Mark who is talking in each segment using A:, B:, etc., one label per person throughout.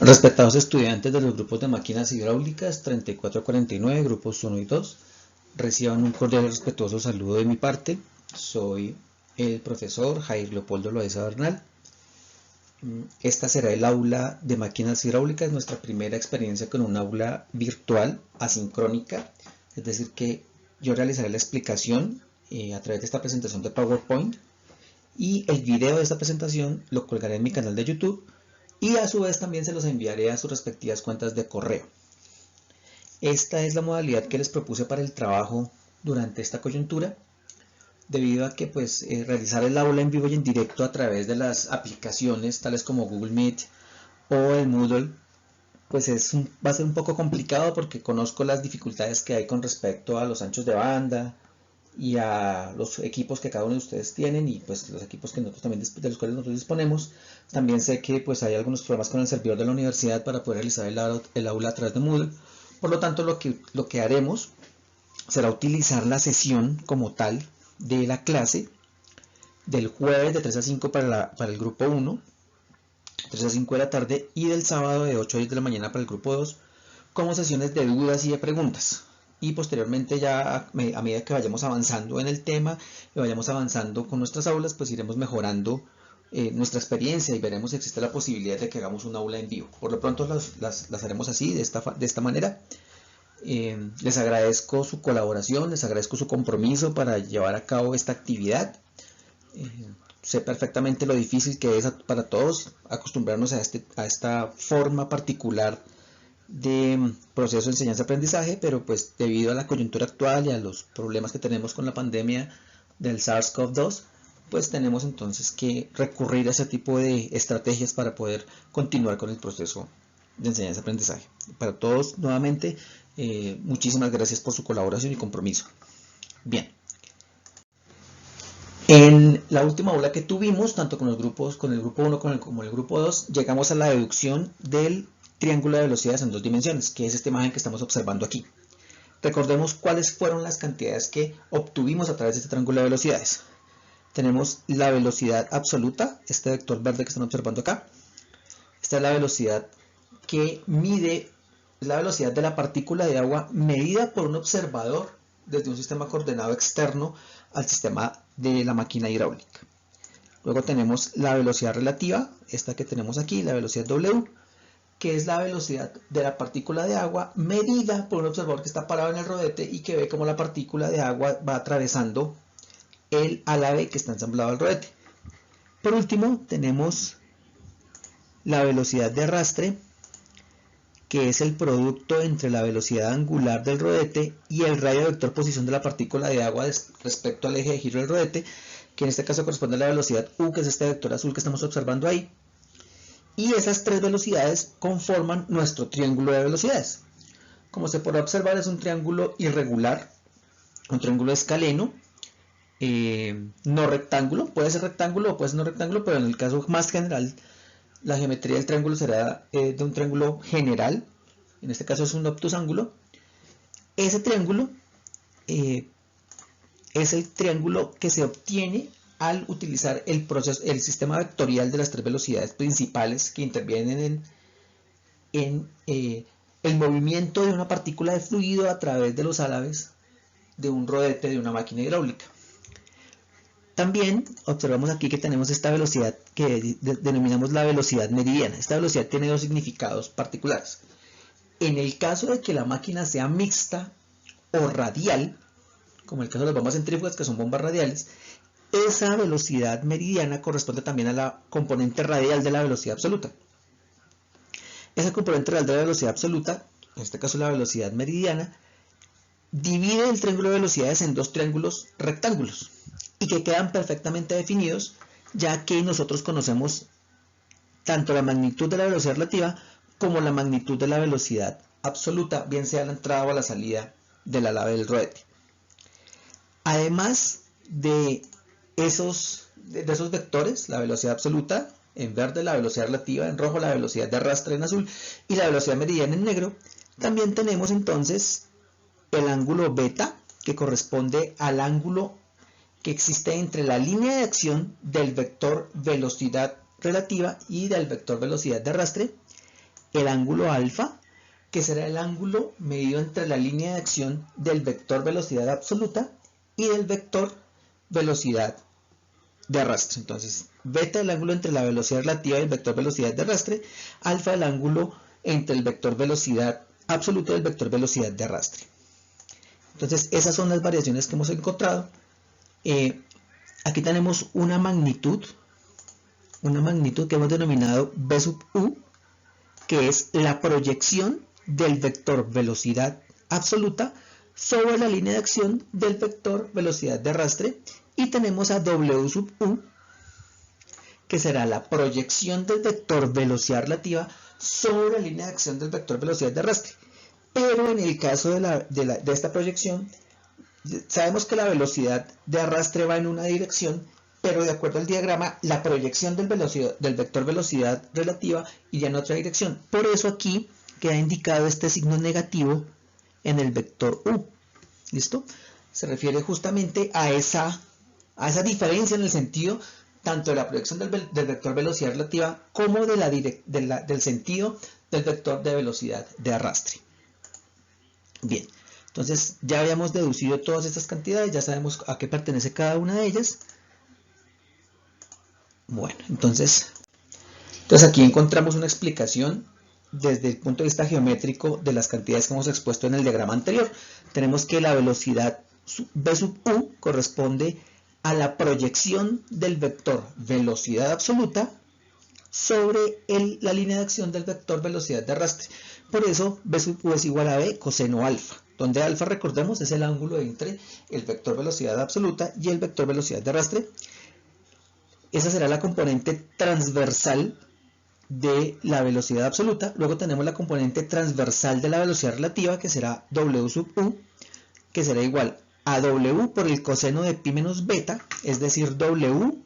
A: Respetados estudiantes de los grupos de máquinas hidráulicas 3449, grupos 1 y 2, reciban un cordial y respetuoso saludo de mi parte. Soy el profesor Jair Leopoldo Loaiza Bernal. Esta será el aula de máquinas hidráulicas, nuestra primera experiencia con un aula virtual asincrónica, es decir que yo realizaré la explicación a través de esta presentación de PowerPoint y el video de esta presentación lo colgaré en mi canal de YouTube y a su vez también se los enviaré a sus respectivas cuentas de correo. Esta es la modalidad que les propuse para el trabajo durante esta coyuntura, debido a que realizar el aula en vivo y en directo a través de las aplicaciones tales como Google Meet o el Moodle va a ser un poco complicado porque conozco las dificultades que hay con respecto a los anchos de banda y a los equipos que cada uno de ustedes tienen y pues los equipos que nosotros también de los cuales nosotros disponemos. También sé que pues hay algunos problemas con el servidor de la universidad para poder realizar el aula a través de Moodle. Por lo tanto, lo que haremos será utilizar la sesión como tal de la clase del jueves de 3 a 5 para el grupo 1, 3 a 5 de la tarde, y del sábado de 8 a 10 de la mañana para el grupo 2, como sesiones de dudas y de preguntas. Y posteriormente ya a medida que vayamos avanzando en el tema y vayamos avanzando con nuestras aulas, pues iremos mejorando nuestra experiencia y veremos si existe la posibilidad de que hagamos un aula en vivo. Por lo pronto las haremos así, de esta manera. Les agradezco su colaboración, les agradezco su compromiso para llevar a cabo esta actividad. Sé perfectamente lo difícil que es para todos acostumbrarnos a esta forma particular de proceso de enseñanza-aprendizaje, pero pues debido a la coyuntura actual y a los problemas que tenemos con la pandemia del SARS-CoV-2, pues tenemos entonces que recurrir a ese tipo de estrategias para poder continuar con el proceso de enseñanza-aprendizaje. Para todos, nuevamente, muchísimas gracias por su colaboración y compromiso. Bien. En la última aula que tuvimos, tanto con el grupo 1 como el grupo 2, llegamos a la deducción del triángulo de velocidades en dos dimensiones, que es esta imagen que estamos observando aquí. Recordemos cuáles fueron las cantidades que obtuvimos a través de este triángulo de velocidades. Tenemos la velocidad absoluta, este vector verde que están observando acá. Esta es la velocidad que mide, es la velocidad de la partícula de agua medida por un observador desde un sistema coordenado externo al sistema de la máquina hidráulica. Luego tenemos la velocidad relativa, esta que tenemos aquí, la velocidad W, que es la velocidad de la partícula de agua medida por un observador que está parado en el rodete y que ve cómo la partícula de agua va atravesando el ala B que está ensamblado al rodete. Por último, tenemos la velocidad de arrastre, que es el producto entre la velocidad angular del rodete y el radio vector posición de la partícula de agua respecto al eje de giro del rodete, que en este caso corresponde a la velocidad U, que es este vector azul que estamos observando ahí. Y esas tres velocidades conforman nuestro triángulo de velocidades. Como se podrá observar, es un triángulo irregular, un triángulo escaleno, no rectángulo. Puede ser rectángulo o puede ser no rectángulo, pero en el caso más general, la geometría del triángulo será de un triángulo general. En este caso es un obtusángulo. Ese triángulo es el triángulo que se obtiene al utilizar el sistema vectorial de las tres velocidades principales que intervienen en el movimiento de una partícula de fluido a través de los álabes de un rodete de una máquina hidráulica. También observamos aquí que tenemos esta velocidad que denominamos la velocidad meridiana. Esta velocidad tiene dos significados particulares. En el caso de que la máquina sea mixta o radial, como el caso de las bombas centrífugas, que son bombas radiales, esa velocidad meridiana corresponde también a la componente radial de la velocidad absoluta. Esa componente radial de la velocidad absoluta, en este caso la velocidad meridiana, divide el triángulo de velocidades en dos triángulos rectángulos y que quedan perfectamente definidos, ya que nosotros conocemos tanto la magnitud de la velocidad relativa como la magnitud de la velocidad absoluta, bien sea a la entrada o a la salida del ala del rodete. Además de esos vectores, la velocidad absoluta en verde, la velocidad relativa en rojo, la velocidad de arrastre en azul y la velocidad meridiana en negro, también tenemos entonces el ángulo beta, que corresponde al ángulo que existe entre la línea de acción del vector velocidad relativa y del vector velocidad de arrastre, el ángulo alfa, que será el ángulo medido entre la línea de acción del vector velocidad absoluta y del vector velocidad de arrastre. Entonces, beta el ángulo entre la velocidad relativa y el vector velocidad de arrastre, alfa el ángulo entre el vector velocidad absoluta y el vector velocidad de arrastre. Entonces, esas son las variaciones que hemos encontrado. Aquí tenemos una magnitud que hemos denominado B sub u, que es la proyección del vector velocidad absoluta sobre la línea de acción del vector velocidad de arrastre, y tenemos a W sub u, que será la proyección del vector velocidad relativa sobre la línea de acción del vector velocidad de arrastre. Pero en el caso de esta proyección, sabemos que la velocidad de arrastre va en una dirección, pero de acuerdo al diagrama, la proyección del vector velocidad relativa iría en otra dirección. Por eso aquí queda indicado este signo negativo en el vector u. ¿Listo? Se refiere justamente a esa diferencia en el sentido tanto de la proyección del vector velocidad relativa como del sentido del vector de velocidad de arrastre. Bien, entonces ya habíamos deducido todas estas cantidades, ya sabemos a qué pertenece cada una de ellas. Bueno, entonces aquí encontramos una explicación desde el punto de vista geométrico de las cantidades que hemos expuesto en el diagrama anterior. Tenemos que la velocidad B sub u corresponde a la proyección del vector velocidad absoluta sobre la línea de acción del vector velocidad de arrastre. Por eso B sub u es igual a B coseno alfa, donde alfa, recordemos, es el ángulo entre el vector velocidad absoluta y el vector velocidad de arrastre. Esa será la componente transversal de la velocidad absoluta. Luego tenemos la componente transversal de la velocidad relativa, que será W sub u, que será igual a W por el coseno de pi menos beta, es decir, W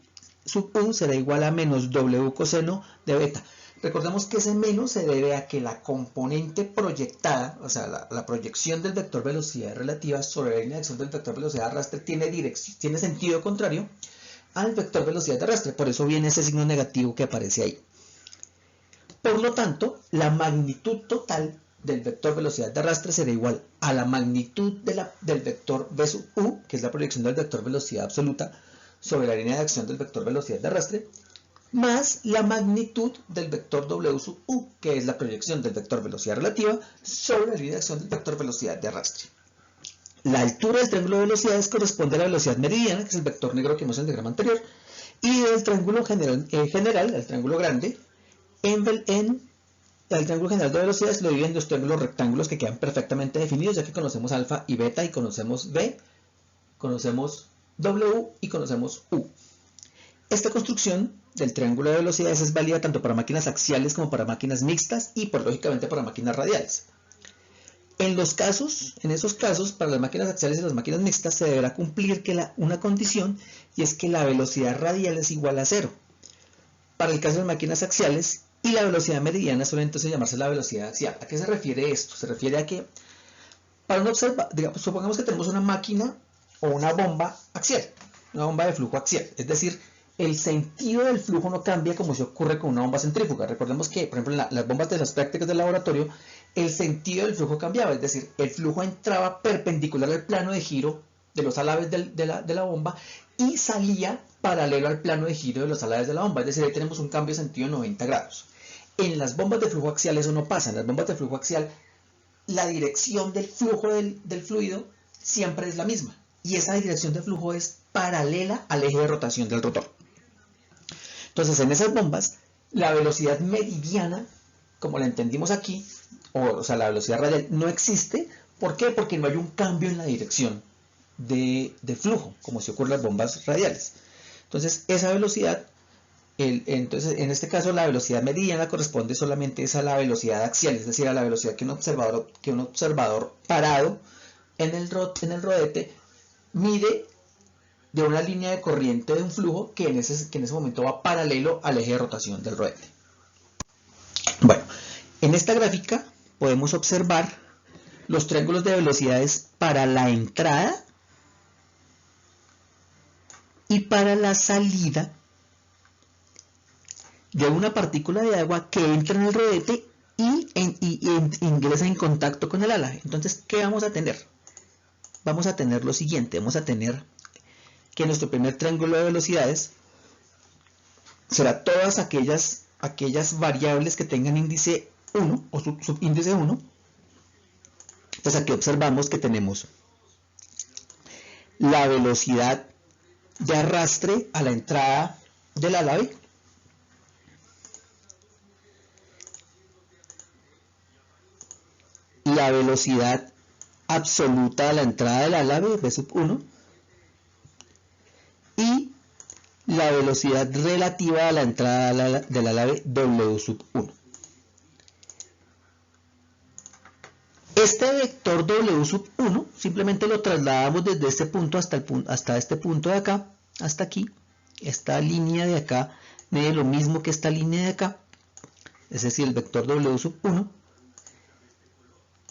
A: sub u será igual a menos W coseno de beta. Recordemos que ese menos se debe a que la componente proyectada, o sea, la proyección del vector velocidad relativa sobre la línea de acción del vector velocidad de arrastre tiene sentido contrario al vector velocidad de arrastre. Por eso viene ese signo negativo que aparece ahí. Por lo tanto, la magnitud total del vector velocidad de arrastre será igual a la magnitud del vector B sub u, que es la proyección del vector velocidad absoluta sobre la línea de acción del vector velocidad de arrastre, más la magnitud del vector W sub u, que es la proyección del vector velocidad relativa sobre la línea de acción del vector velocidad de arrastre. La altura del triángulo de velocidades corresponde a la velocidad meridiana, que es el vector negro que vimos en el diagrama anterior, y del triángulo general, el triángulo grande, el triángulo general de velocidades lo dividen en dos triángulos rectángulos que quedan perfectamente definidos, ya que conocemos alfa y beta, y conocemos B, conocemos W y conocemos U. Esta construcción del triángulo de velocidades es válida tanto para máquinas axiales como para máquinas mixtas y, lógicamente, para máquinas radiales. En esos casos, para las máquinas axiales y las máquinas mixtas se deberá cumplir una condición, y es que la velocidad radial es igual a 0. Para el caso de máquinas axiales, y la velocidad meridiana suele entonces llamarse la velocidad axial. ¿A qué se refiere esto? Se refiere a que, supongamos que tenemos una máquina o una bomba axial, una bomba de flujo axial, es decir, el sentido del flujo no cambia como si ocurre con una bomba centrífuga. Recordemos que, por ejemplo, en las bombas de las prácticas del laboratorio, el sentido del flujo cambiaba, es decir, el flujo entraba perpendicular al plano de giro de los alaves de la bomba y salía paralelo al plano de giro de los alaves de la bomba, es decir, ahí tenemos un cambio de sentido de 90 grados. En las bombas de flujo axial eso no pasa. En las bombas de flujo axial la dirección del flujo del fluido siempre es la misma, y esa dirección de flujo es paralela al eje de rotación del rotor. Entonces, en esas bombas, la velocidad meridiana, como la entendimos aquí, o sea, la velocidad radial, no existe. ¿Por qué? Porque no hay un cambio en la dirección de flujo, como si ocurre en las bombas radiales. Entonces, esa velocidad, entonces, en este caso, la velocidad meridiana corresponde solamente a la velocidad axial, es decir, a la velocidad que un observador parado en el rodete mide de una línea de corriente de un flujo que en ese momento va paralelo al eje de rotación del rodete. Bueno, en esta gráfica podemos observar los triángulos de velocidades para la entrada y para la salida de una partícula de agua que entra en el rodete ingresa en contacto con el álave. Entonces, ¿qué vamos a tener? Vamos a tener lo siguiente, vamos a tener que nuestro primer triángulo de velocidades será todas aquellas variables que tengan índice 1 o subíndice 1. Entonces aquí observamos que tenemos la velocidad de arrastre a la entrada del álave, la velocidad absoluta a la entrada del álave, V sub 1, y la velocidad relativa a la entrada del álave, W sub 1. Este vector W sub 1 simplemente lo trasladamos desde este punto hasta este punto de acá, hasta aquí. Esta línea de acá mide lo mismo que esta línea de acá, es decir, el vector W sub 1.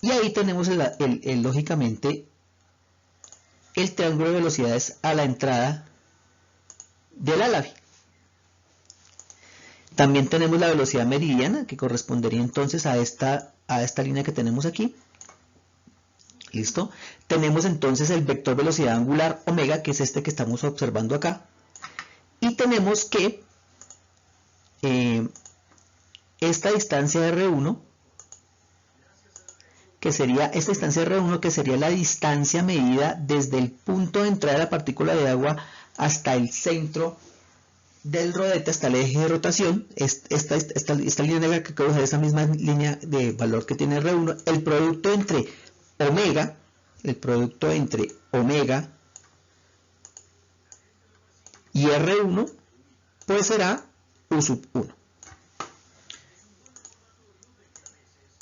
A: Y ahí tenemos lógicamente el triángulo de velocidades a la entrada del álave. También tenemos la velocidad meridiana, que correspondería entonces a esta línea que tenemos aquí. ¿Listo? Tenemos entonces el vector velocidad angular omega, que es este que estamos observando acá. Y tenemos que esta distancia R1, que sería la distancia medida desde el punto de entrada de la partícula de agua hasta el centro del rodete, hasta el eje de rotación. Esta línea negra que acabo de esa misma línea de valor que tiene R1, el producto entre omega y R1, pues será U sub 1.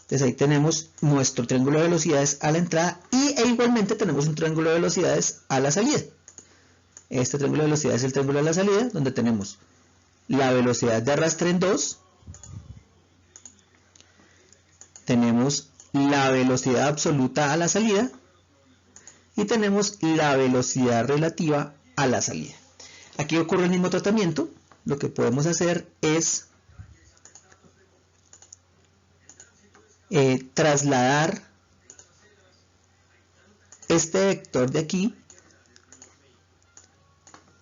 A: Entonces ahí tenemos nuestro triángulo de velocidades a la entrada e igualmente tenemos un triángulo de velocidades a la salida. Este triángulo de velocidades es el triángulo de la salida, donde tenemos la velocidad de arrastre en 2, tenemos la velocidad absoluta a la salida y tenemos la velocidad relativa a la salida. Aquí ocurre el mismo tratamiento. Lo que podemos hacer es trasladar este vector de aquí,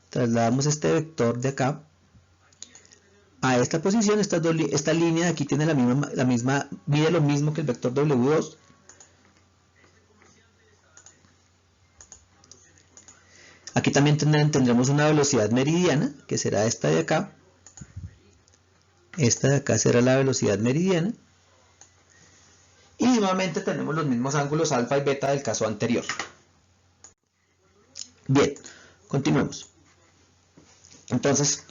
A: trasladamos este vector de acá a esta posición. Esta línea de aquí tiene mide lo mismo que el vector W2. Aquí también tendremos una velocidad meridiana, que será esta de acá. Esta de acá será la velocidad meridiana. Y nuevamente tenemos los mismos ángulos alfa y beta del caso anterior. Bien, continuemos. Entonces,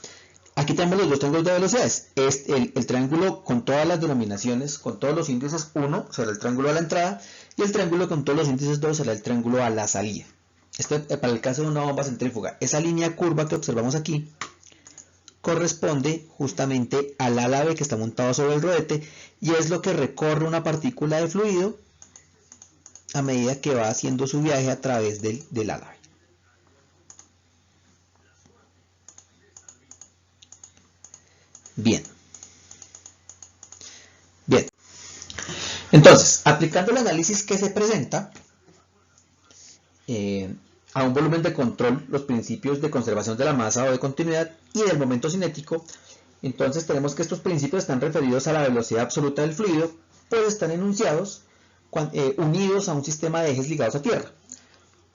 A: aquí tenemos los dos triángulos de velocidades. El triángulo con todas las denominaciones, con todos los índices 1 será el triángulo a la entrada, y el triángulo con todos los índices 2 será el triángulo a la salida. Para el caso de una bomba centrífuga, esa línea curva que observamos aquí corresponde justamente al álave que está montado sobre el rodete, y es lo que recorre una partícula de fluido a medida que va haciendo su viaje a través del álave. Bien. Entonces, aplicando el análisis que se presenta a un volumen de control, los principios de conservación de la masa o de continuidad y del momento cinético, entonces tenemos que estos principios están referidos a la velocidad absoluta del fluido, pues están enunciados unidos a un sistema de ejes ligados a tierra.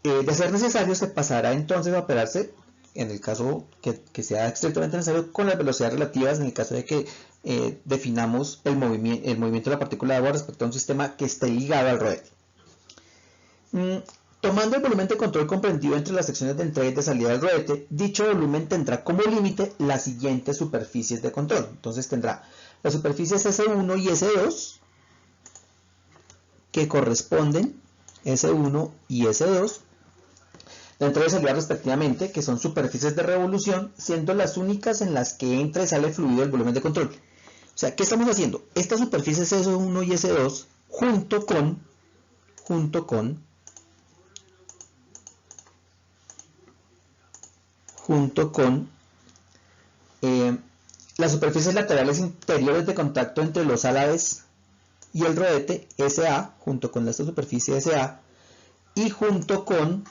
A: De ser necesario, se pasará entonces a operarse, en el caso que sea estrictamente necesario, con las velocidades relativas, en el caso de que definamos el movimiento de la partícula de agua respecto a un sistema que esté ligado al rodete. Tomando el volumen de control comprendido entre las secciones de entrada y de salida del rodete, dicho volumen tendrá como límite las siguientes superficies de control. Entonces tendrá las superficies S1 y S2, que corresponden S1 y S2, de entrada y salida respectivamente, que son superficies de revolución, siendo las únicas en las que entra y sale fluido el volumen de control. O sea, ¿qué estamos haciendo? Estas superficies S1 y S2, junto con las superficies laterales interiores de contacto entre los álaves y el rodete SA, junto con esta superficie SA, y junto con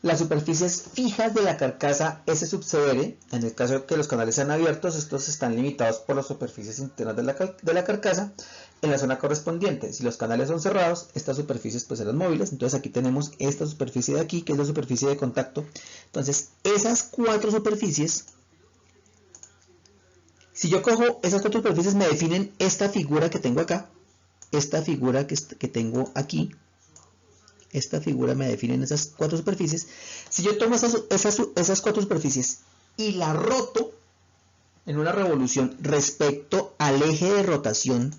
A: las superficies fijas de la carcasa S sub CR. En el caso de que los canales sean abiertos, estos están limitados por las superficies internas de la carcasa en la zona correspondiente. Si los canales son cerrados, estas superficies pues serán móviles. Entonces aquí tenemos esta superficie de aquí, que es la superficie de contacto. Entonces esas cuatro superficies, si yo cojo esas cuatro superficies, me definen esta figura que tengo acá, esta figura que tengo aquí. Esta figura me define en esas cuatro superficies. Si yo tomo esas cuatro superficies y la roto en una revolución respecto al eje de rotación,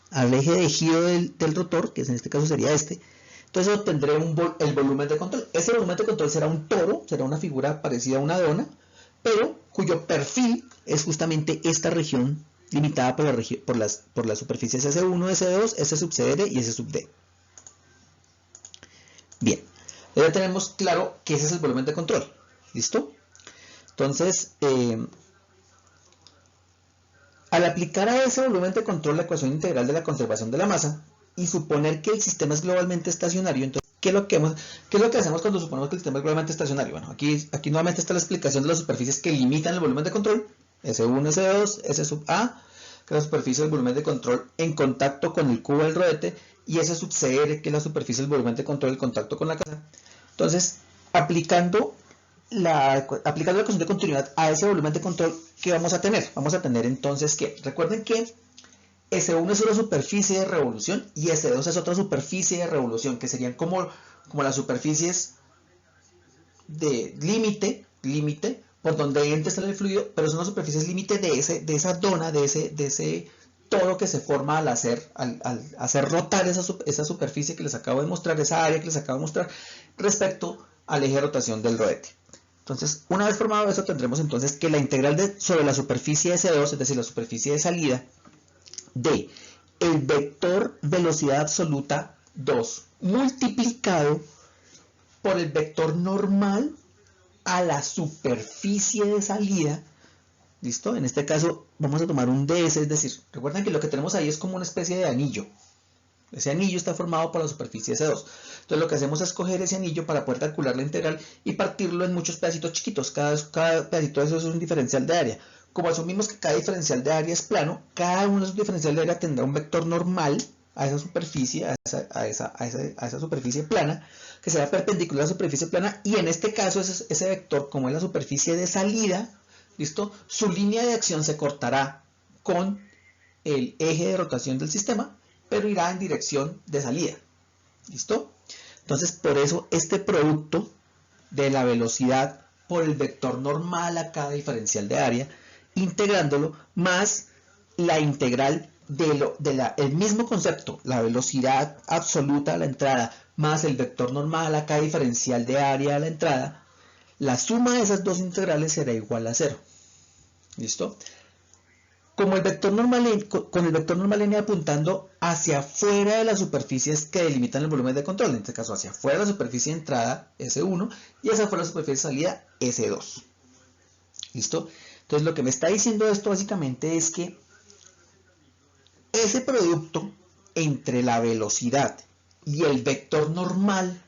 A: al eje de giro del rotor, que en este caso sería este, entonces obtendré el volumen de control. Ese volumen de control será un toro, será una figura parecida a una dona, pero cuyo perfil es justamente esta región limitada por las superficies S1, S2, S sub CR y S sub D. Bien, ya tenemos claro que ese es el volumen de control. ¿Listo? Entonces, al aplicar a ese volumen de control la ecuación integral de la conservación de la masa y suponer que el sistema es globalmente estacionario, entonces, ¿qué es lo que hacemos cuando suponemos que el sistema es globalmente estacionario? Bueno, aquí nuevamente está la explicación de las superficies que limitan el volumen de control, S1, S2, S sub A, que es la superficie del volumen de control en contacto con el cubo del rodete, y S sub CR, que es la superficie del volumen de control en contacto con la carcasa. Entonces, aplicando la ecuación de continuidad a ese volumen de control, ¿qué vamos a tener? Vamos a tener entonces que, recuerden que S1 es una superficie de revolución y S2 es otra superficie de revolución, que serían como las superficies de límite por donde entra el fluido, pero son las superficies límite de esa dona, de ese todo que se forma al hacer rotar esa superficie que les acabo de mostrar, esa área que les acabo de mostrar, respecto al eje de rotación del rodete. Entonces, una vez formado eso, tendremos entonces que la integral sobre la superficie S2, es decir, la superficie de salida, de el vector velocidad absoluta 2 multiplicado por el vector normal a la superficie de salida. ¿Listo? En este caso vamos a tomar un ds, es decir, recuerden que lo que tenemos ahí es como una especie de anillo. Ese anillo está formado por la superficie S2. Entonces lo que hacemos es coger ese anillo para poder calcular la integral y partirlo en muchos pedacitos chiquitos. Cada pedacito de eso es un diferencial de área. Como asumimos que cada diferencial de área es plano, cada uno de esos diferenciales de área tendrá un vector normal a esa superficie, a esa superficie plana, que será perpendicular a la superficie plana, y en este caso ese vector, como es la superficie de salida, ¿listo? Su línea de acción se cortará con el eje de rotación del sistema, pero irá en dirección de salida. ¿Listo? Entonces, por eso este producto de la velocidad por el vector normal a cada diferencial de área, integrándolo, más la integral el mismo concepto, la velocidad absoluta a la entrada, más el vector normal a cada diferencial de área a la entrada, la suma de esas dos integrales será igual a 0. ¿Listo? Como el vector normal, con el vector normal n apuntando hacia afuera de las superficies que delimitan el volumen de control, en este caso hacia afuera de la superficie de entrada S1 y hacia afuera de la superficie de salida S2. ¿Listo? Entonces lo que me está diciendo esto básicamente es que ese producto entre la velocidad y el vector normal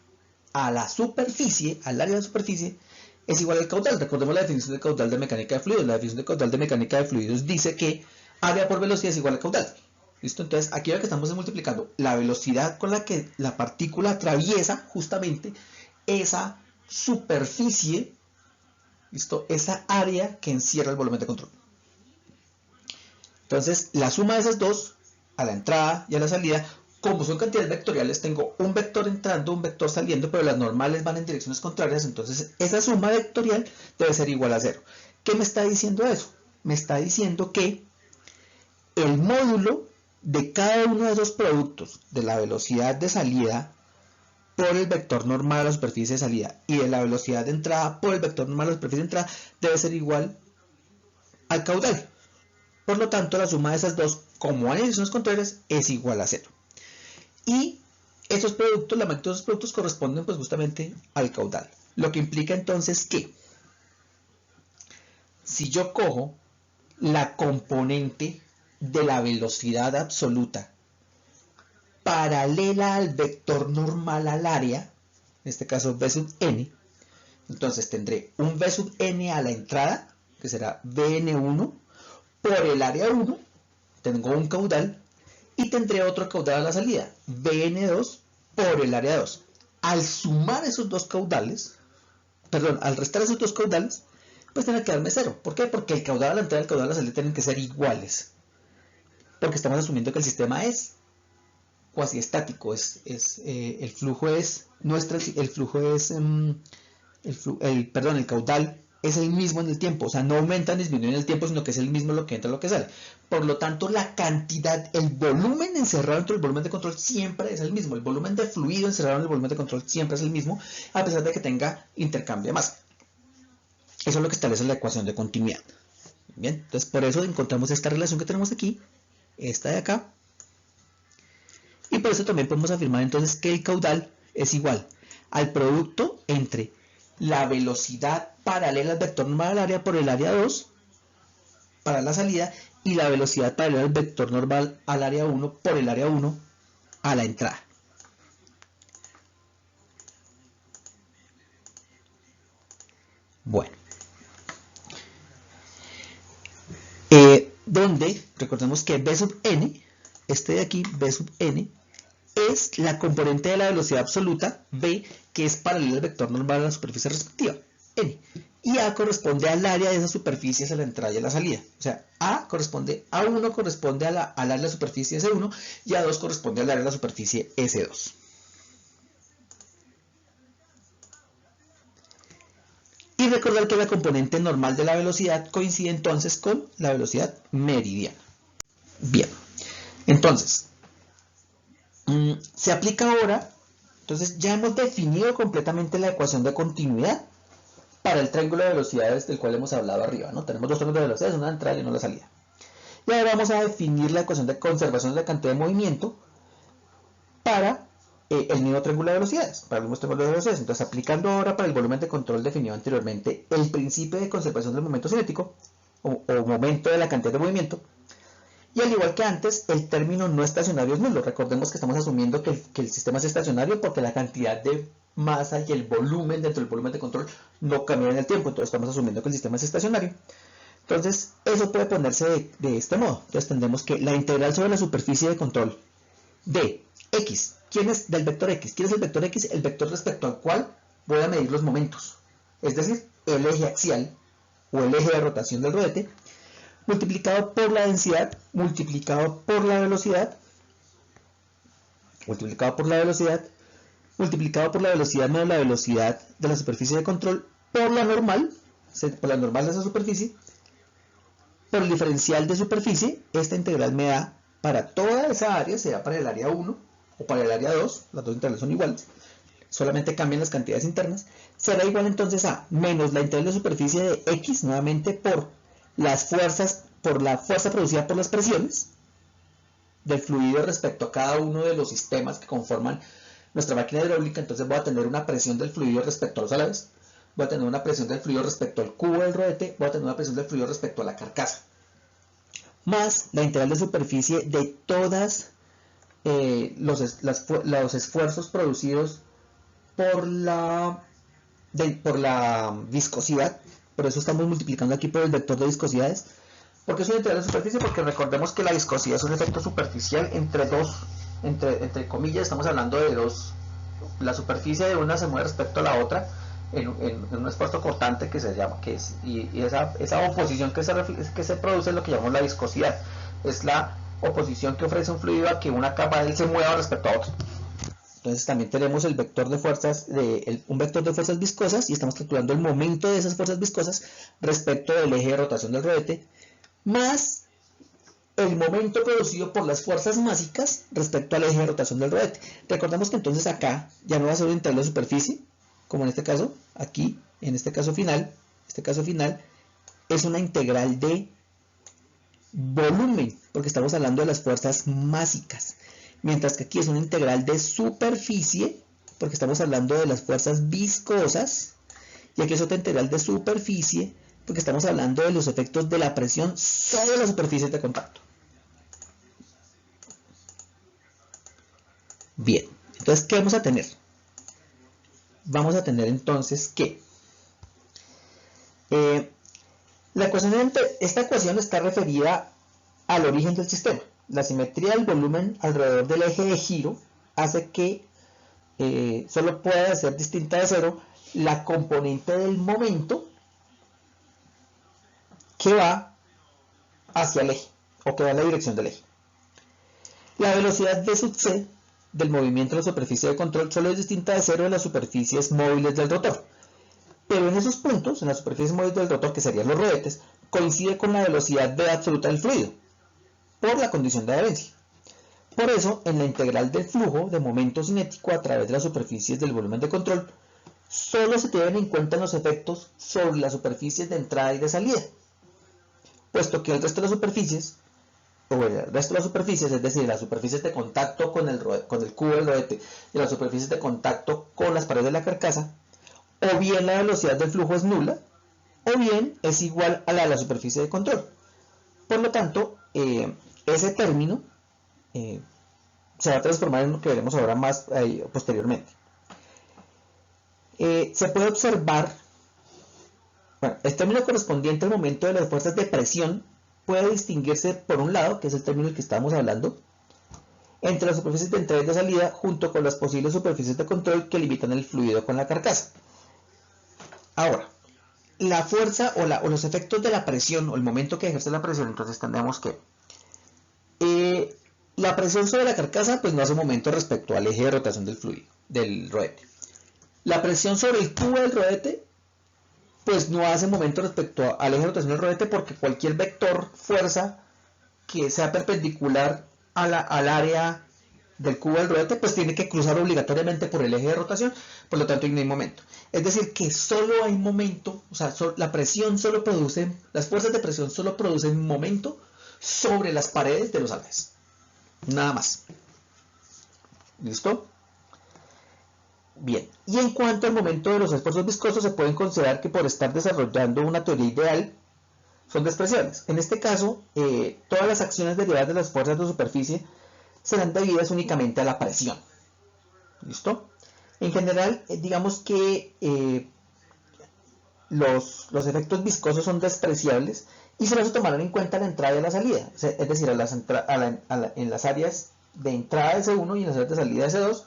A: a la superficie, al área de la superficie, es igual al caudal. Recordemos la definición de caudal de mecánica de fluidos. La definición de caudal de mecánica de fluidos dice que área por velocidad es igual al caudal. ¿Listo? Entonces aquí lo que estamos es multiplicando la velocidad con la que la partícula atraviesa justamente esa superficie, ¿listo? Esa área que encierra el volumen de control. Entonces la suma de esas dos, a la entrada y a la salida, como son cantidades vectoriales, tengo un vector entrando, un vector saliendo, pero las normales van en direcciones contrarias, entonces esa suma vectorial debe ser igual a 0. ¿Qué me está diciendo eso? Me está diciendo que el módulo de cada uno de esos productos, de la velocidad de salida por el vector normal a la superficie de salida y de la velocidad de entrada por el vector normal a la superficie de entrada, debe ser igual al caudal. Por lo tanto, la suma de esas dos, como van en direcciones contrarias, es igual a 0. Y estos productos, la magnitud de esos productos corresponden pues justamente al caudal. Lo que implica entonces que si yo cojo la componente de la velocidad absoluta paralela al vector normal al área, en este caso v sub n, entonces tendré un v sub n a la entrada, que será vn1 por el área 1, tengo un caudal, y tendré otro caudal a la salida, vn2 por el área 2. Al sumar esos dos caudales, perdón, al restar esos dos caudales, pues tiene que quedarme 0. ¿Por qué? Porque el caudal a la entrada y el caudal a la salida tienen que ser iguales. Porque estamos asumiendo que el sistema es cuasi estático, el flujo es, el caudal es el mismo en el tiempo, o sea, no aumenta ni disminuye en el tiempo, sino que es el mismo lo que entra, lo que sale. Por lo tanto, la cantidad, el volumen encerrado dentro del volumen de control siempre es el mismo, el volumen de fluido encerrado en el volumen de control siempre es el mismo, a pesar de que tenga intercambio de masa. Eso es lo que establece la ecuación de continuidad. Bien, entonces por eso encontramos esta relación que tenemos aquí, esta de acá, y por eso también podemos afirmar entonces que el caudal es igual al producto entre la velocidad paralela al vector normal al área por el área 2 para la salida y la velocidad paralela al vector normal al área 1 por el área 1 a la entrada. Bueno. Donde recordemos que v sub n, este de aquí, v sub n, es la componente de la velocidad absoluta, v, que es paralela al vector normal a la superficie respectiva, n. Y a corresponde al área de esas superficies a la entrada y a la salida. O sea, A1 corresponde al área de la superficie S1 y A2 corresponde al área de la superficie S2. Y recordar que la componente normal de la velocidad coincide entonces con la velocidad meridiana. Bien, entonces, se aplica ahora, entonces ya hemos definido completamente la ecuación de continuidad para el triángulo de velocidades del cual hemos hablado arriba, ¿no? Tenemos dos triángulos de velocidades, una entrada y una la salida. Y ahora vamos a definir la ecuación de conservación de la cantidad de movimiento para el mismo triángulo de velocidades, para el mismo triángulo de velocidades. Entonces, aplicando ahora para el volumen de control definido anteriormente el principio de conservación del momento cinético, o momento de la cantidad de movimiento, y al igual que antes, el término no estacionario es nulo. Recordemos que estamos asumiendo que el sistema es estacionario porque la cantidad de masa y el volumen dentro del volumen de control no cambian en el tiempo, entonces estamos asumiendo que el sistema es estacionario. Entonces, eso puede ponerse de este modo. Entonces, tendremos que la integral sobre la superficie de control de x, ¿quién es del vector x? ¿Quién es el vector x? El vector respecto al cual voy a medir los momentos, es decir, el eje axial o el eje de rotación del rodete, multiplicado por la densidad, multiplicado por la velocidad, multiplicado por la velocidad, multiplicado por la velocidad menos la velocidad de la superficie de control, por la normal de esa superficie, por el diferencial de superficie. Esta integral me da para toda esa área, sea para el área 1 o para el área 2, las dos integrales son iguales, solamente cambian las cantidades internas, será igual entonces a menos la integral de superficie de x, nuevamente por las fuerzas, por la fuerza producida por las presiones del fluido respecto a cada uno de los sistemas que conforman nuestra máquina hidráulica. Entonces voy a tener una presión del fluido respecto a los alaves, voy a tener una presión del fluido respecto al cubo del rodete, voy a tener una presión del fluido respecto a la carcasa, más la integral de superficie de todas los esfuerzos producidos por la viscosidad. Por eso estamos multiplicando aquí por el vector de viscosidades. ¿Por qué es una integral de superficie? Porque recordemos que la viscosidad es un efecto superficial entre comillas, estamos hablando de dos, la superficie de una se mueve respecto a la otra en un esfuerzo cortante que se llama, y esa oposición que se produce es lo que llamamos la viscosidad. Es la oposición que ofrece un fluido a que una capa de él se mueva respecto a otra. Entonces también tenemos el vector de fuerzas, un vector de fuerzas viscosas, y estamos calculando el momento de esas fuerzas viscosas respecto del eje de rotación del rodete, más el momento producido por las fuerzas másicas respecto al eje de rotación del rodete. Recordemos que entonces acá ya no va a ser una integral de superficie, como en este caso, aquí, en este caso final, es una integral de volumen, porque estamos hablando de las fuerzas másicas, mientras que aquí es una integral de superficie, porque estamos hablando de las fuerzas viscosas, y aquí es otra integral de superficie, porque estamos hablando de los efectos de la presión sobre las superficies de contacto. Bien, entonces, ¿qué vamos a tener? Vamos a tener entonces que esta ecuación está referida al origen del sistema. La simetría del volumen alrededor del eje de giro hace que solo pueda ser distinta de cero la componente del momento que va hacia el eje o que va en la dirección del eje. La velocidad v sub c del movimiento de la superficie de control solo es distinta de cero en las superficies móviles del rotor. Pero en esos puntos, en las superficies móviles del rotor, que serían los rodetes, coincide con la velocidad v absoluta del fluido, por la condición de adherencia. Por eso, en la integral del flujo de momento cinético a través de las superficies del volumen de control, solo se tienen en cuenta los efectos sobre las superficies de entrada y de salida, puesto que el resto de las superficies, es decir, las superficies de contacto con el cubo del rodete y las superficies de contacto con las paredes de la carcasa, o bien la velocidad del flujo es nula, o bien es igual a la de la superficie de control. Por lo tanto, ese término se va a transformar en lo que veremos ahora más posteriormente. Se puede observar, el término correspondiente al momento de las fuerzas de presión puede distinguirse por un lado, que es el término del que estábamos hablando, entre las superficies de entrada y de salida, junto con las posibles superficies de control que limitan el fluido con la carcasa. Ahora, la fuerza o los efectos de la presión o el momento que ejerce la presión, entonces tendremos que la presión sobre la carcasa pues no hace momento respecto al eje de rotación del fluido, del rodete. La presión sobre el cubo del rodete pues no hace momento respecto al eje de rotación del rodete, porque cualquier vector fuerza que sea perpendicular al área del cubo del rodete pues tiene que cruzar obligatoriamente por el eje de rotación, por lo tanto no hay momento. Es decir, que solo hay momento, o sea, la presión solo produce, las fuerzas de presión solo producen momento sobre las paredes de los alvees. Nada más. ¿Listo? Bien. Y en cuanto al momento de los esfuerzos viscosos, se pueden considerar que por estar desarrollando una teoría ideal, son despreciables. En este caso, todas las acciones derivadas de las fuerzas de superficie serán debidas únicamente a la presión. ¿Listo? En general, digamos que los efectos viscosos son despreciables y solo se tomarán en cuenta la entrada y la salida, es decir, en las áreas de entrada de C1 y en las áreas de salida de C2,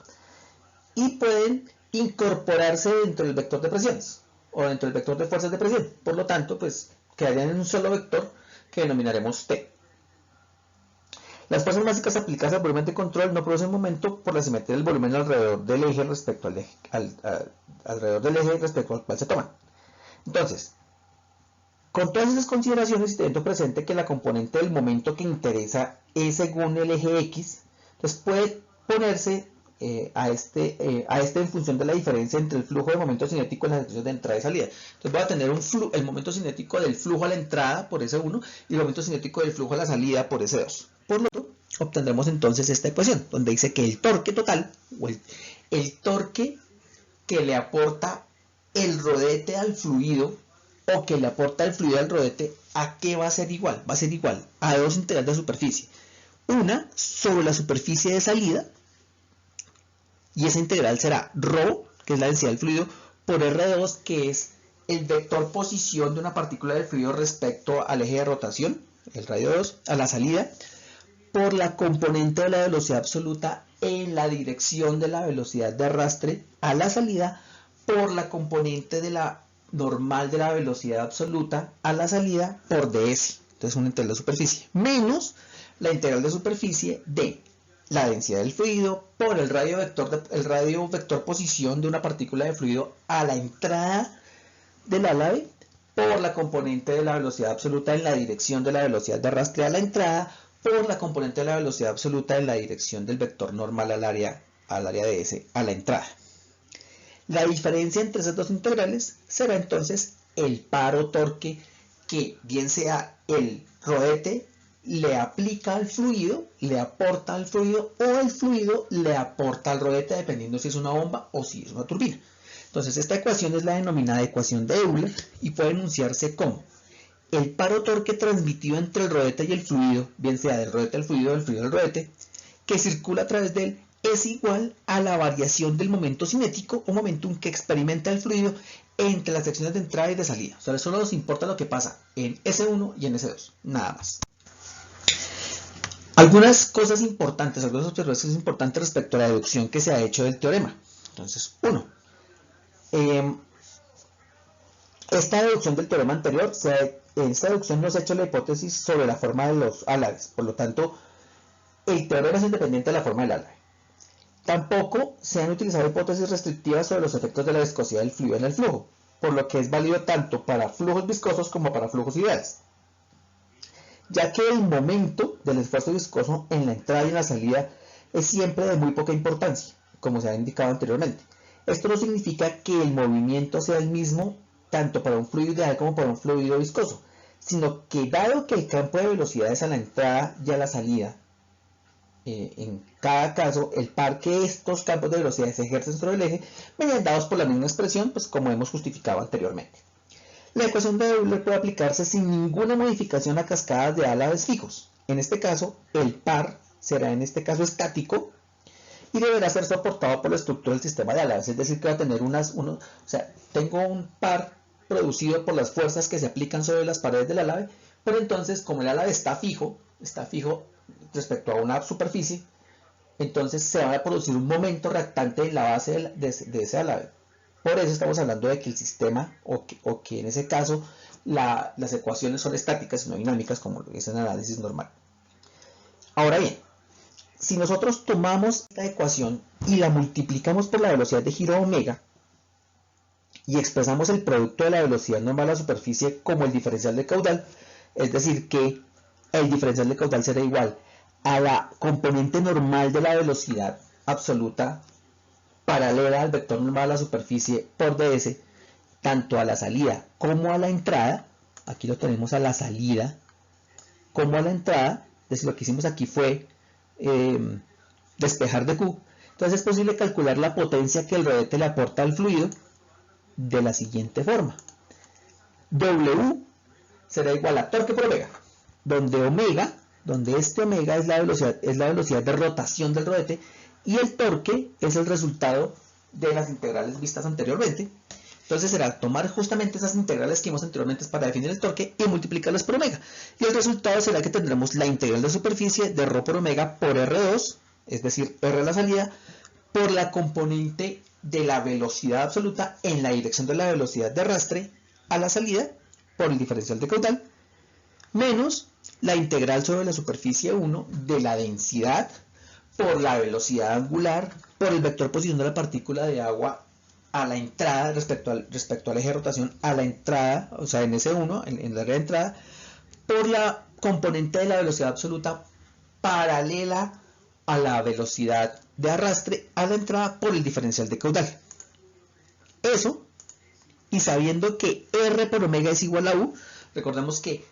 A: y pueden incorporarse dentro del vector de presiones o dentro del vector de fuerzas de presión. Por lo tanto, pues quedarían en un solo vector que denominaremos T. Las fuerzas básicas aplicadas al volumen de control no producen momento por la simetría del volumen alrededor del eje respecto al cual se toman. Entonces, con todas esas consideraciones y teniendo presente que la componente del momento que interesa es según el eje X, entonces puede ponerse a este en función de la diferencia entre el flujo de momento cinético en las direcciones de entrada y salida. Entonces voy a tener el momento cinético del flujo a la entrada por S1 y el momento cinético del flujo a la salida por S2. Por lo tanto, obtendremos entonces esta ecuación, donde dice que el torque total, o el torque que le aporta el rodete al fluido, o que le aporta el fluido al rodete, ¿a qué va a ser igual? Va a ser igual a dos integrales de superficie. Una sobre la superficie de salida, y esa integral será ρ, que es la densidad del fluido, por R2, que es el vector posición de una partícula del fluido respecto al eje de rotación, el radio 2, a la salida, por la componente de la velocidad absoluta en la dirección de la velocidad de arrastre a la salida, por la componente de la normal de la velocidad absoluta a la salida por ds. Entonces una integral de superficie menos la integral de superficie de la densidad del fluido por el radio vector posición de una partícula de fluido a la entrada del álave por la componente de la velocidad absoluta en la dirección de la velocidad de arrastre a la entrada por la componente de la velocidad absoluta en la dirección del vector normal al área de S a la entrada. La diferencia entre esas dos integrales será entonces el paro torque que bien sea el rodete le aplica al fluido, le aporta al fluido, o el fluido le aporta al rodete, dependiendo si es una bomba o si es una turbina. Entonces esta ecuación es la denominada ecuación de Euler y puede enunciarse como el paro torque transmitido entre el rodete y el fluido, bien sea del rodete al fluido o del fluido al rodete, que circula a través de él, es igual a la variación del momento cinético o momentum que experimenta el fluido entre las secciones de entrada y de salida. O sea, solo nos importa lo que pasa en S1 y en S2, nada más. Algunas cosas importantes, algunas observaciones importantes respecto a la deducción que se ha hecho del teorema. Entonces, 1. Esta deducción del teorema anterior, en esta deducción no se ha hecho la hipótesis sobre la forma de los álabes, por lo tanto, el teorema es independiente de la forma del álabe. Tampoco se han utilizado hipótesis restrictivas sobre los efectos de la viscosidad del fluido en el flujo, por lo que es válido tanto para flujos viscosos como para flujos ideales, ya que el momento del esfuerzo viscoso en la entrada y en la salida es siempre de muy poca importancia, como se ha indicado anteriormente. Esto no significa que el movimiento sea el mismo tanto para un fluido ideal como para un fluido viscoso, sino que dado que el campo de velocidades a la entrada y a la salida, en cada caso, el par que estos campos de velocidades ejercen sobre el eje, venían dados por la misma expresión, pues como hemos justificado anteriormente. La ecuación de Euler puede aplicarse sin ninguna modificación a cascadas de álabes fijos. En este caso, el par será en este caso estático y deberá ser soportado por la estructura del sistema de álabes, es decir, que va a tener tengo un par producido por las fuerzas que se aplican sobre las paredes del álabe, pero entonces, como el álabe está fijo respecto a una superficie, entonces se va a producir un momento reactante en la base de ese álabe. Por eso estamos hablando de que el sistema, o que en ese caso las ecuaciones son estáticas y no dinámicas, como lo es en análisis normal. Ahora bien, si nosotros tomamos esta ecuación y la multiplicamos por la velocidad de giro omega y expresamos el producto de la velocidad normal a la superficie como el diferencial de caudal, es decir, que el diferencial de caudal será igual a la componente normal de la velocidad absoluta paralela al vector normal a la superficie por ds, tanto a la salida como a la entrada. Aquí lo tenemos a la salida como a la entrada, es decir, lo que hicimos aquí fue despejar de Q. Entonces es posible calcular la potencia que el rodete le aporta al fluido de la siguiente forma. W será igual a torque por omega, donde este omega es la velocidad de rotación del rodete y el torque es el resultado de las integrales vistas anteriormente. Entonces será tomar justamente esas integrales que vimos anteriormente para definir el torque y multiplicarlas por omega. Y el resultado será que tendremos la integral de superficie de ρ por omega por R2, es decir, R a la salida, por la componente de la velocidad absoluta en la dirección de la velocidad de arrastre a la salida por el diferencial de caudal, menos la integral sobre la superficie 1 de la densidad por la velocidad angular por el vector posición de la partícula de agua a la entrada respecto al eje de rotación a la entrada, o sea en S1, en la área de entrada, por la componente de la velocidad absoluta paralela a la velocidad de arrastre a la entrada por el diferencial de caudal. Eso, y sabiendo que R por omega es igual a U, recordemos que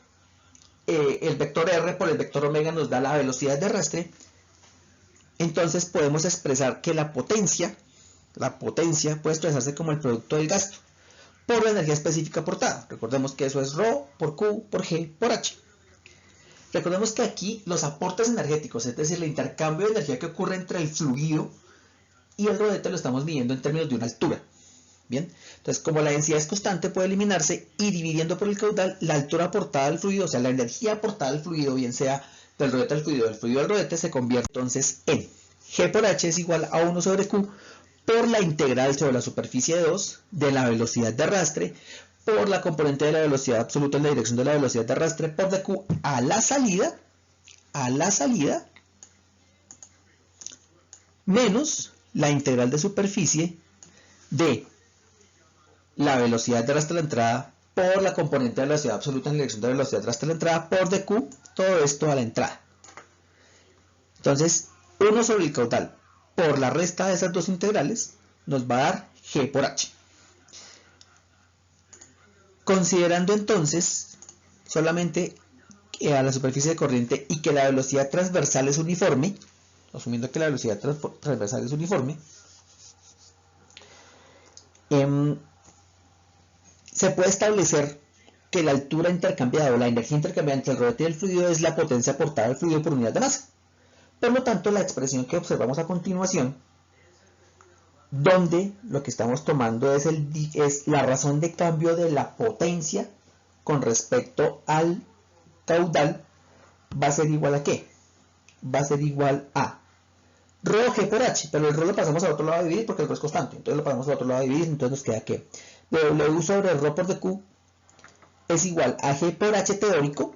A: el vector R por el vector omega nos da la velocidad de arrastre, entonces podemos expresar que la potencia puede expresarse como el producto del gasto por la energía específica aportada. Recordemos que eso es ρ por Q por G por H. Recordemos que aquí los aportes energéticos, es decir, el intercambio de energía que ocurre entre el fluido y el rodete, lo estamos midiendo en términos de una altura. Bien, entonces como la densidad es constante puede eliminarse y dividiendo por el caudal la altura aportada al fluido, o sea la energía aportada al fluido, bien sea del rodete al fluido, del fluido al rodete, se convierte entonces en G por H es igual a 1 sobre Q por la integral sobre la superficie 2 de la velocidad de arrastre por la componente de la velocidad absoluta en la dirección de la velocidad de arrastre por dq a la salida menos la integral de superficie de la velocidad de arrastre a la entrada por la componente de la velocidad absoluta en la dirección de la velocidad de arrastre a la entrada por dq, todo esto a la entrada. Entonces 1 sobre el caudal por la resta de esas dos integrales nos va a dar G por H. Considerando entonces solamente a la superficie de corriente y que la velocidad transversal es uniforme, asumiendo que la velocidad transversal es uniforme, se puede establecer que la altura intercambiada o la energía intercambiada entre el rodete y el fluido es la potencia aportada al fluido por unidad de masa. Por lo tanto, la expresión que observamos a continuación, donde lo que estamos tomando es la razón de cambio de la potencia con respecto al caudal, va a ser igual a ¿qué? Va a ser igual a ρ G por H, pero el ρ lo pasamos al otro lado a dividir porque el ρ es constante, entonces lo pasamos al otro lado a dividir, entonces nos queda que W sobre ρ por dq es igual a G por H teórico,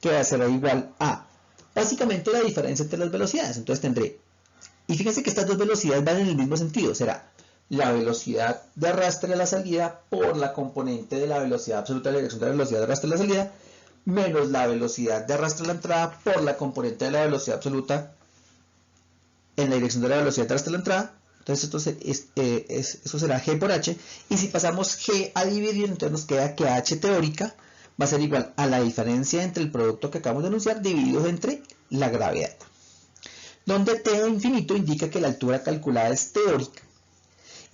A: que va a ser igual a básicamente la diferencia entre las velocidades. Entonces tendré, y fíjense que estas dos velocidades van en el mismo sentido, será la velocidad de arrastre a la salida por la componente de la velocidad absoluta de la dirección de la velocidad de arrastre a la salida, menos la velocidad de arrastre a la entrada por la componente de la velocidad absoluta en la dirección de la velocidad de arrastre a la entrada. Entonces eso será G por H, y si pasamos G a dividir, entonces nos queda que H teórica va a ser igual a la diferencia entre el producto que acabamos de enunciar dividido entre la gravedad, donde T infinito indica que la altura calculada es teórica.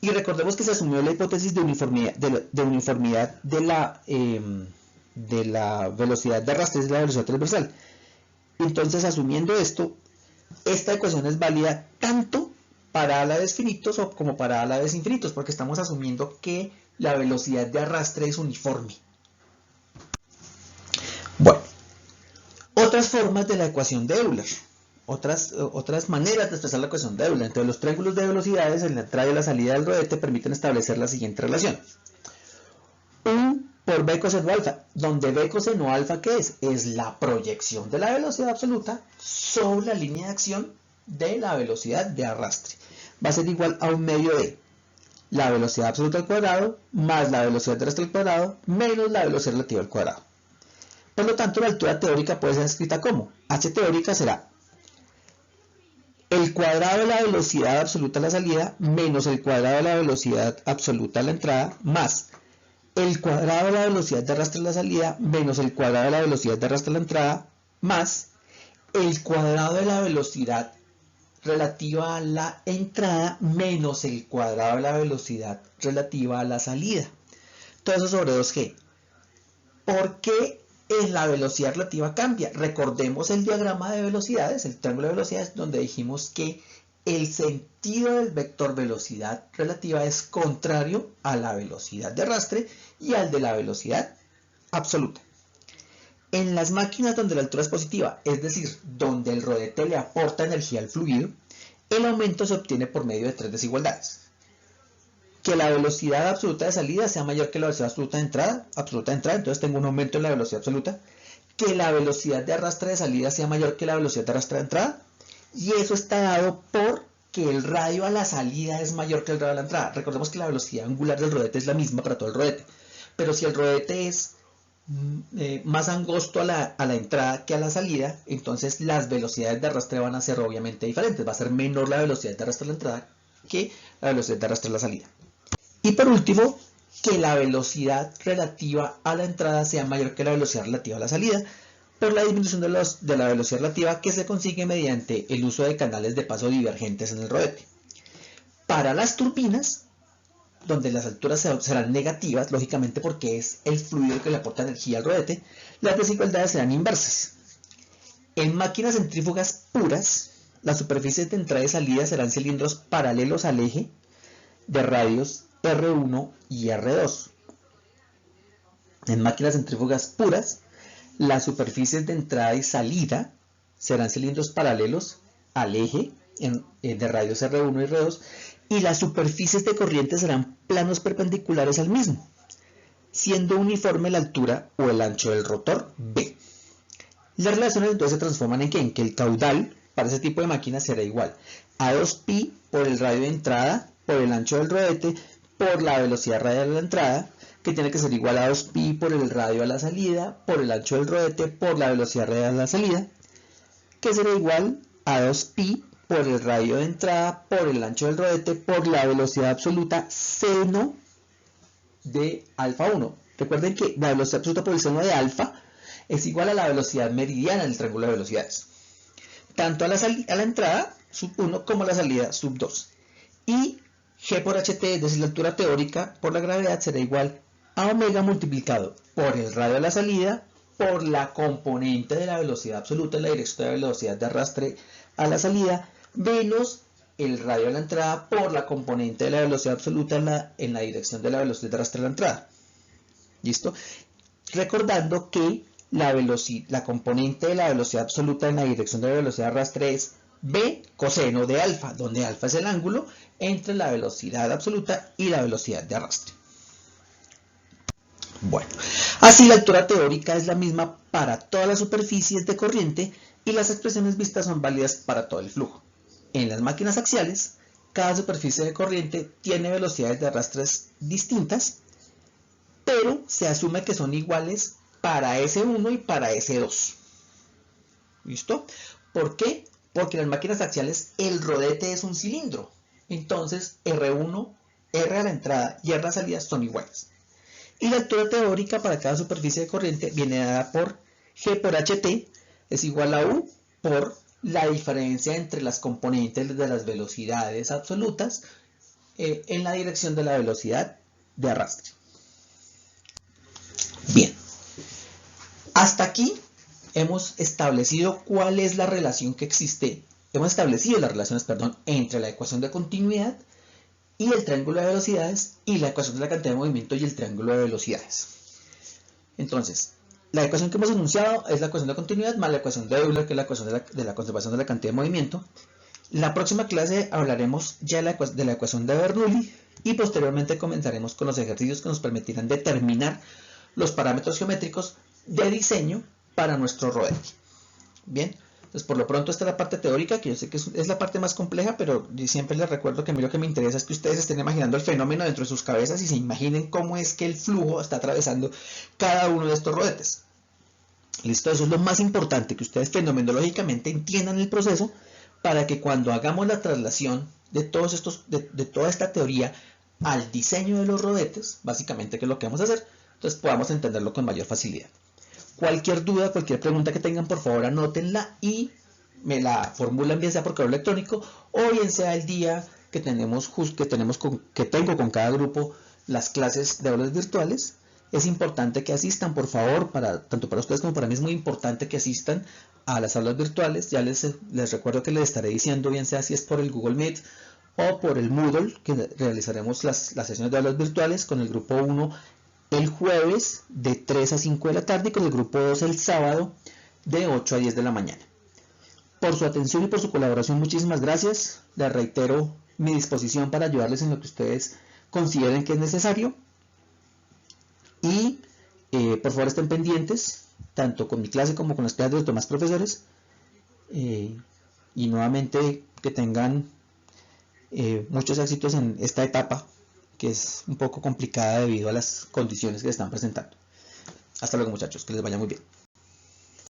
A: Y recordemos que se asumió la hipótesis de uniformidad de la velocidad de arrastre, es la velocidad transversal. Entonces, asumiendo esto, esta ecuación es válida tanto para álabes finitos como para álabes infinitos, porque estamos asumiendo que la velocidad de arrastre es uniforme. Bueno, otras formas de la ecuación de Euler, otras maneras de expresar la ecuación de Euler. Entre los triángulos de velocidades en la entrada y la salida del rodete permiten establecer la siguiente relación. U por b coseno alfa, donde b coseno alfa, ¿qué es? Es la proyección de la velocidad absoluta sobre la línea de acción de la velocidad de arrastre. Va a ser igual a un medio de la velocidad absoluta al cuadrado más la velocidad de arrastre al cuadrado menos la velocidad relativa al cuadrado. Por lo tanto, la altura teórica puede ser escrita como h teórica será el cuadrado de la velocidad absoluta a la salida menos el cuadrado de la velocidad absoluta a la entrada más el cuadrado de la velocidad de arrastre a la salida menos el cuadrado de la velocidad de arrastre a la entrada más el cuadrado de la velocidad relativa a la entrada menos el cuadrado de la velocidad relativa a la salida. Todo eso sobre 2G. ¿Por qué en la velocidad relativa cambia? Recordemos el diagrama de velocidades, el triángulo de velocidades, donde dijimos que el sentido del vector velocidad relativa es contrario a la velocidad de arrastre y al de la velocidad absoluta. En las máquinas donde la altura es positiva, es decir, donde el rodete le aporta energía al fluido, el aumento se obtiene por medio de tres desigualdades. Que la velocidad absoluta de salida sea mayor que la velocidad absoluta de entrada, entonces tengo un aumento en la velocidad absoluta. Que la velocidad de arrastre de salida sea mayor que la velocidad de arrastre de entrada, y eso está dado por que el radio a la salida es mayor que el radio a la entrada. Recordemos que la velocidad angular del rodete es la misma para todo el rodete, pero si el rodete es más angosto a la entrada que a la salida, entonces las velocidades de arrastre van a ser obviamente diferentes. Va a ser menor la velocidad de arrastre a la entrada que la velocidad de arrastre a la salida. Y por último, que la velocidad relativa a la entrada sea mayor que la velocidad relativa a la salida, por la disminución de la velocidad relativa que se consigue mediante el uso de canales de paso divergentes en el rodete. Para las turbinas, donde las alturas serán negativas, lógicamente porque es el fluido que le aporta energía al rodete, las desigualdades serán inversas. En máquinas centrífugas puras, las superficies de entrada y salida serán cilindros paralelos al eje de radios R1 y R2. En máquinas centrífugas puras, las superficies de entrada y salida serán cilindros paralelos al eje de radios R1 y R2, y las superficies de corriente serán planos perpendiculares al mismo, siendo uniforme la altura o el ancho del rotor B. Las relaciones entonces se transforman en ¿qué? En que el caudal para ese tipo de máquinas será igual a 2pi por el radio de entrada, por el ancho del rodete, por la velocidad radial de la entrada, que tiene que ser igual a 2pi por el radio a la salida, por el ancho del rodete, por la velocidad radial a la salida, que será igual a 2pi por el radio de entrada, por el ancho del rodete, por la velocidad absoluta seno de alfa 1. Recuerden que la velocidad absoluta por el seno de alfa es igual a la velocidad meridiana del triángulo de velocidades. Tanto a la entrada, sub 1, como a la salida, sub 2. Y G por HT, es decir, la altura teórica por la gravedad, será igual a omega multiplicado por el radio de la salida, por la componente de la velocidad absoluta en la dirección de la velocidad de arrastre a la salida menos el radio a la entrada por la componente de la velocidad absoluta en la dirección de la velocidad de arrastre a la entrada. ¿Listo? Recordando que la componente de la velocidad absoluta en la dirección de la velocidad de arrastre es b coseno de alfa, donde alfa es el ángulo entre la velocidad absoluta y la velocidad de arrastre. Bueno, así la altura teórica es la misma para todas las superficies de corriente y las expresiones vistas son válidas para todo el flujo. En las máquinas axiales, cada superficie de corriente tiene velocidades de arrastres distintas, pero se asume que son iguales para S1 y para S2. ¿Listo? ¿Por qué? Porque en las máquinas axiales el rodete es un cilindro. Entonces R1, R a la entrada y R a la salida son iguales. Y la altura teórica para cada superficie de corriente viene dada por G por HT es igual a U por la diferencia entre las componentes de las velocidades absolutas en la dirección de la velocidad de arrastre. Bien, hasta aquí hemos establecido cuál es la relación que existe. Hemos establecido las relaciones, entre la ecuación de continuidad y el triángulo de velocidades y la ecuación de la cantidad de movimiento y el triángulo de velocidades. Entonces, la ecuación que hemos enunciado es la ecuación de continuidad más la ecuación de Euler, que es la ecuación de la conservación de la cantidad de movimiento. En la próxima clase hablaremos ya de la ecuación de Bernoulli y posteriormente comenzaremos con los ejercicios que nos permitirán determinar los parámetros geométricos de diseño para nuestro rodete. Bien, entonces por lo pronto esta es la parte teórica, que yo sé que es la parte más compleja, pero siempre les recuerdo que a mí lo que me interesa es que ustedes estén imaginando el fenómeno dentro de sus cabezas y se imaginen cómo es que el flujo está atravesando cada uno de estos rodetes. ¿Listo? Eso es lo más importante, que ustedes fenomenológicamente entiendan el proceso para que cuando hagamos la traslación de toda esta teoría al diseño de los rodetes, básicamente que es lo que vamos a hacer, entonces podamos entenderlo con mayor facilidad. Cualquier duda, cualquier pregunta que tengan, por favor anótenla y me la formulan, bien sea por correo electrónico o bien sea el día que tengo con cada grupo las clases de aulas virtuales. Es importante que asistan, por favor, tanto para ustedes como para mí es muy importante que asistan a las aulas virtuales. Ya les recuerdo que les estaré diciendo, bien sea si es por el Google Meet o por el Moodle, que realizaremos las sesiones de aulas virtuales con el grupo 1 el jueves de 3 a 5 de la tarde y con el grupo 2 el sábado de 8 a 10 de la mañana. Por su atención y por su colaboración, muchísimas gracias. Les reitero mi disposición para ayudarles en lo que ustedes consideren que es necesario. Y por favor estén pendientes, tanto con mi clase como con las clases de los demás profesores. Y nuevamente que tengan muchos éxitos en esta etapa, que es un poco complicada debido a las condiciones que se están presentando. Hasta luego, muchachos, que les vaya muy bien.